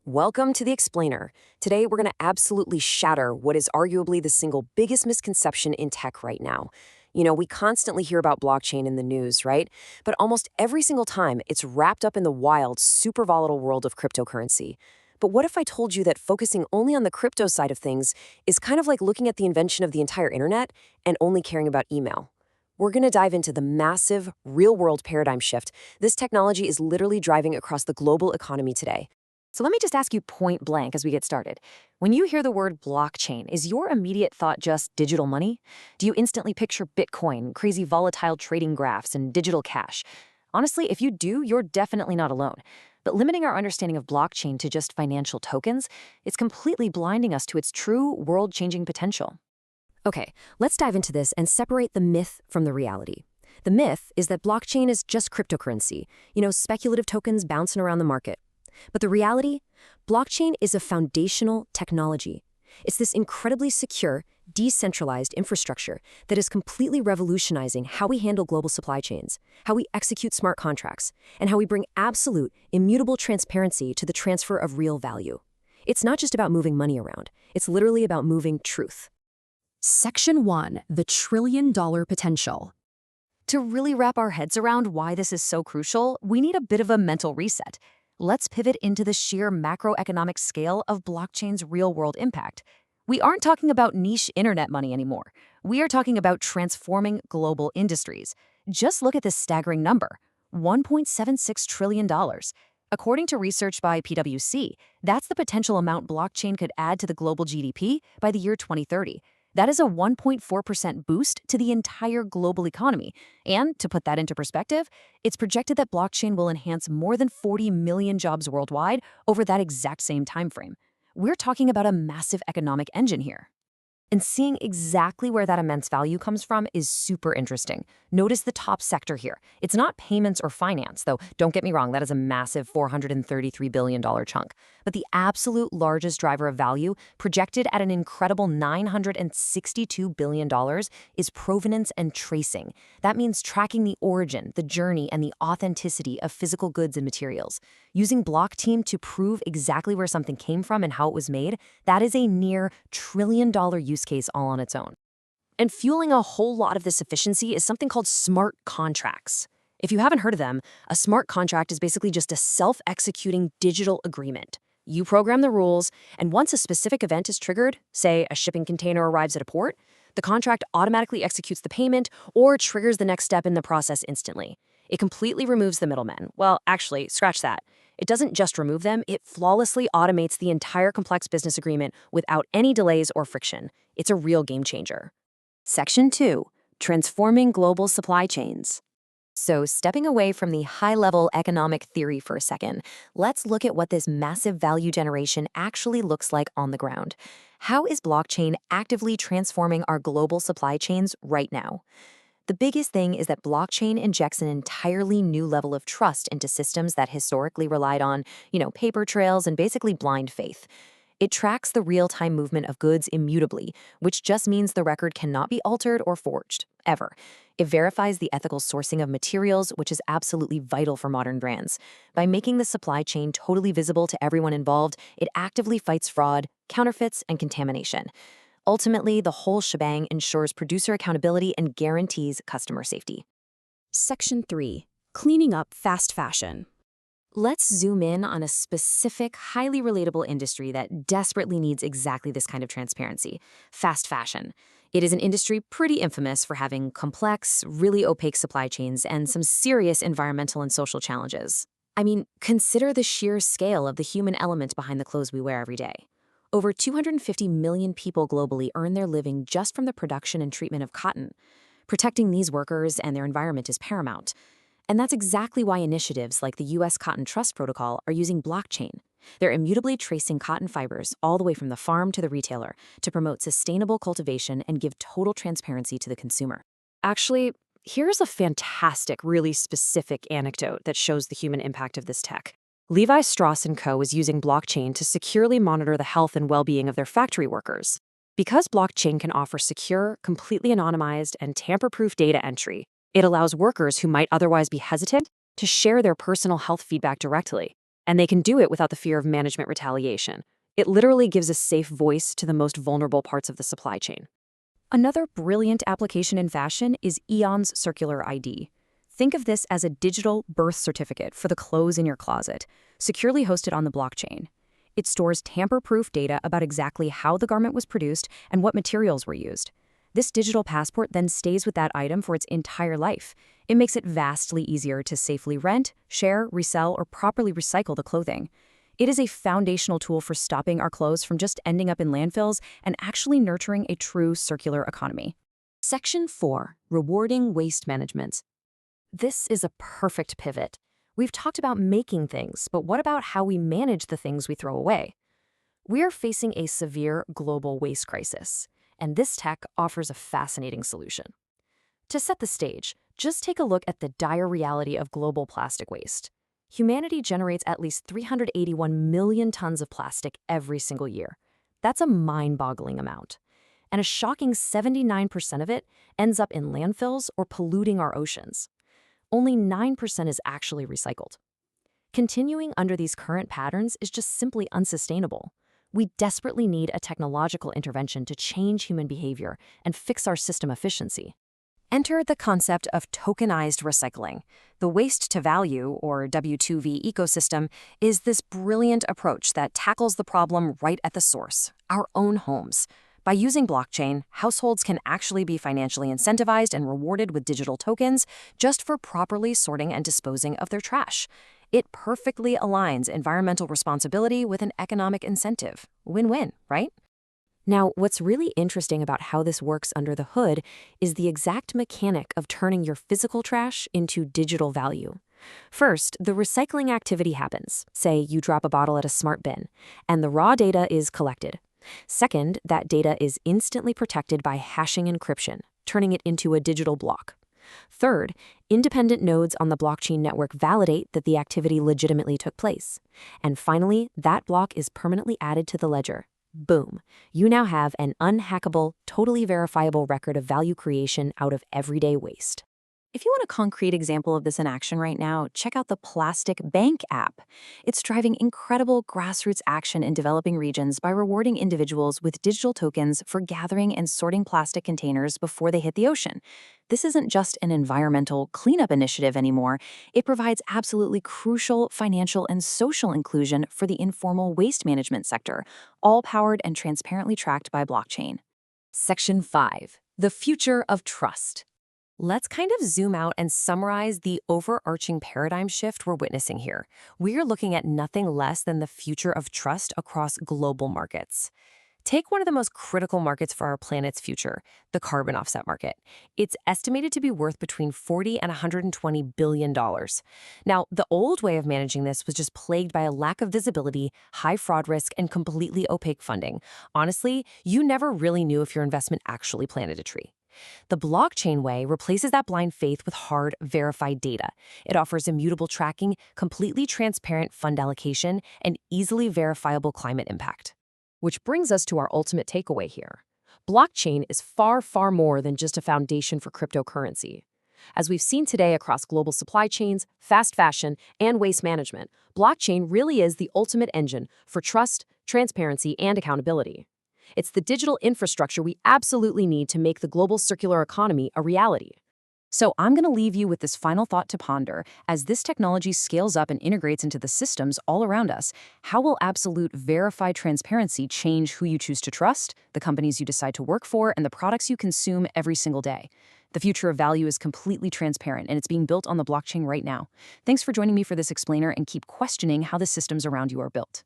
Welcome to The Explainer. Today, we're going to absolutely shatter what is arguably the single biggest misconception in tech right now. We constantly hear about blockchain in the news, right? But almost every single time, it's wrapped up in the wild, super volatile world of cryptocurrency. But what if I told you that focusing only on the crypto side of things is kind of like looking at the invention of the entire internet and only caring about email? We're going to dive into the massive, real-world paradigm shift this technology is literally driving across the global economy today. So let me just ask you point blank as we get started. When you hear the word blockchain, is your immediate thought just digital money? Do you instantly picture Bitcoin, crazy volatile trading graphs, and digital cash? Honestly, if you do, you're definitely not alone. But limiting our understanding of blockchain to just financial tokens, it's completely blinding us to its true world-changing potential. Okay, let's dive into this and separate the myth from the reality. The myth is that blockchain is just cryptocurrency, speculative tokens bouncing around the market. But the reality? Blockchain is a foundational technology. It's this incredibly secure, decentralized infrastructure that is completely revolutionizing how we handle global supply chains, how we execute smart contracts, and how we bring absolute, immutable transparency to the transfer of real value. It's not just about moving money around. It's literally about moving truth. Section 1. The trillion-dollar potential. To really wrap our heads around why this is so crucial, we need a bit of a mental reset. Let's pivot into the sheer macroeconomic scale of blockchain's real-world impact. We aren't talking about niche internet money anymore. We are talking about transforming global industries. Just look at this staggering number, $1.76 trillion. According to research by PwC, that's the potential amount blockchain could add to the global GDP by the year 2030. That is a 1.4% boost to the entire global economy. And to put that into perspective, it's projected that blockchain will enhance more than 40 million jobs worldwide over that exact same time frame. We're talking about a massive economic engine here. And seeing exactly where that immense value comes from is super interesting. Notice the top sector here. It's not payments or finance, though don't get me wrong, that is a massive $433 billion chunk. But the absolute largest driver of value, projected at an incredible $962 billion, is provenance and tracing. That means tracking the origin, the journey, and the authenticity of physical goods and materials. Using blockchain to prove exactly where something came from and how it was made, that is a near trillion-dollar use case all on its own. And fueling a whole lot of this efficiency is something called smart contracts. If you haven't heard of them, a smart contract is basically just a self-executing digital agreement. You program the rules, and once a specific event is triggered, say a shipping container arrives at a port, the contract automatically executes the payment or triggers the next step in the process instantly. It completely removes the middlemen. Well, actually, scratch that. It doesn't just remove them, it flawlessly automates the entire complex business agreement without any delays or friction. It's a real game changer. Section 2. Transforming global supply chains. So, stepping away from the high-level economic theory for a second, let's look at what this massive value generation actually looks like on the ground. How is blockchain actively transforming our global supply chains right now? The biggest thing is that blockchain injects an entirely new level of trust into systems that historically relied on, paper trails and basically blind faith. It tracks the real-time movement of goods immutably, which just means the record cannot be altered or forged, ever. It verifies the ethical sourcing of materials, which is absolutely vital for modern brands. By making the supply chain totally visible to everyone involved, it actively fights fraud, counterfeits, and contamination. Ultimately, the whole shebang ensures producer accountability and guarantees customer safety. Section 3. Cleaning up fast fashion. Let's zoom in on a specific, highly relatable industry that desperately needs exactly this kind of transparency: fast fashion. It is an industry pretty infamous for having complex, really opaque supply chains and some serious environmental and social challenges. I mean, consider the sheer scale of the human element behind the clothes we wear every day. Over 250 million people globally earn their living just from the production and treatment of cotton. Protecting these workers and their environment is paramount. And that's exactly why initiatives like the U.S. Cotton Trust Protocol are using blockchain. They're immutably tracing cotton fibers all the way from the farm to the retailer to promote sustainable cultivation and give total transparency to the consumer. Actually, here's a fantastic, really specific anecdote that shows the human impact of this tech. Levi Strauss & Co. is using blockchain to securely monitor the health and well-being of their factory workers. Because blockchain can offer secure, completely anonymized, and tamper-proof data entry, it allows workers who might otherwise be hesitant to share their personal health feedback directly. And they can do it without the fear of management retaliation. It literally gives a safe voice to the most vulnerable parts of the supply chain. Another brilliant application in fashion is Aeon's Circular ID. Think of this as a digital birth certificate for the clothes in your closet, securely hosted on the blockchain. It stores tamper-proof data about exactly how the garment was produced and what materials were used. This digital passport then stays with that item for its entire life. It makes it vastly easier to safely rent, share, resell, or properly recycle the clothing. It is a foundational tool for stopping our clothes from just ending up in landfills and actually nurturing a true circular economy. Section 4. Rewarding waste management. This is a perfect pivot. We've talked about making things, but what about how we manage the things we throw away? We are facing a severe global waste crisis, and this tech offers a fascinating solution. To set the stage, just take a look at the dire reality of global plastic waste. Humanity generates at least 381 million tons of plastic every single year. That's a mind-boggling amount. And a shocking 79% of it ends up in landfills or polluting our oceans. Only 9% is actually recycled. Continuing under these current patterns is just simply unsustainable. We desperately need a technological intervention to change human behavior and fix our system efficiency. Enter the concept of tokenized recycling. The waste-to-value, or W2V ecosystem, is this brilliant approach that tackles the problem right at the source, our own homes. By using blockchain, households can actually be financially incentivized and rewarded with digital tokens just for properly sorting and disposing of their trash. It perfectly aligns environmental responsibility with an economic incentive. Win-win, right? Now, what's really interesting about how this works under the hood is the exact mechanic of turning your physical trash into digital value. First, the recycling activity happens. Say you drop a bottle at a smart bin, and the raw data is collected. Second, that data is instantly protected by hashing encryption, turning it into a digital block. Third, independent nodes on the blockchain network validate that the activity legitimately took place. And finally, that block is permanently added to the ledger. Boom. You now have an unhackable, totally verifiable record of value creation out of everyday waste. If you want a concrete example of this in action right now, check out the Plastic Bank app. It's driving incredible grassroots action in developing regions by rewarding individuals with digital tokens for gathering and sorting plastic containers before they hit the ocean. This isn't just an environmental cleanup initiative anymore. It provides absolutely crucial financial and social inclusion for the informal waste management sector, all powered and transparently tracked by blockchain. Section 5. The future of trust. Let's kind of zoom out and summarize the overarching paradigm shift we're witnessing here. We are looking at nothing less than the future of trust across global markets. Take one of the most critical markets for our planet's future, the carbon offset market. It's estimated to be worth between $40 and $120 billion. Now, the old way of managing this was just plagued by a lack of visibility, high fraud risk, and completely opaque funding. Honestly, you never really knew if your investment actually planted a tree. The blockchain way replaces that blind faith with hard, verified data. It offers immutable tracking, completely transparent fund allocation, and easily verifiable climate impact. Which brings us to our ultimate takeaway here. Blockchain is far, far more than just a foundation for cryptocurrency. As we've seen today across global supply chains, fast fashion, and waste management, blockchain really is the ultimate engine for trust, transparency, and accountability. It's the digital infrastructure we absolutely need to make the global circular economy a reality. So I'm going to leave you with this final thought to ponder. As this technology scales up and integrates into the systems all around us, how will absolute verified transparency change who you choose to trust, the companies you decide to work for, and the products you consume every single day? The future of value is completely transparent, and it's being built on the blockchain right now. Thanks for joining me for this explainer, and keep questioning how the systems around you are built.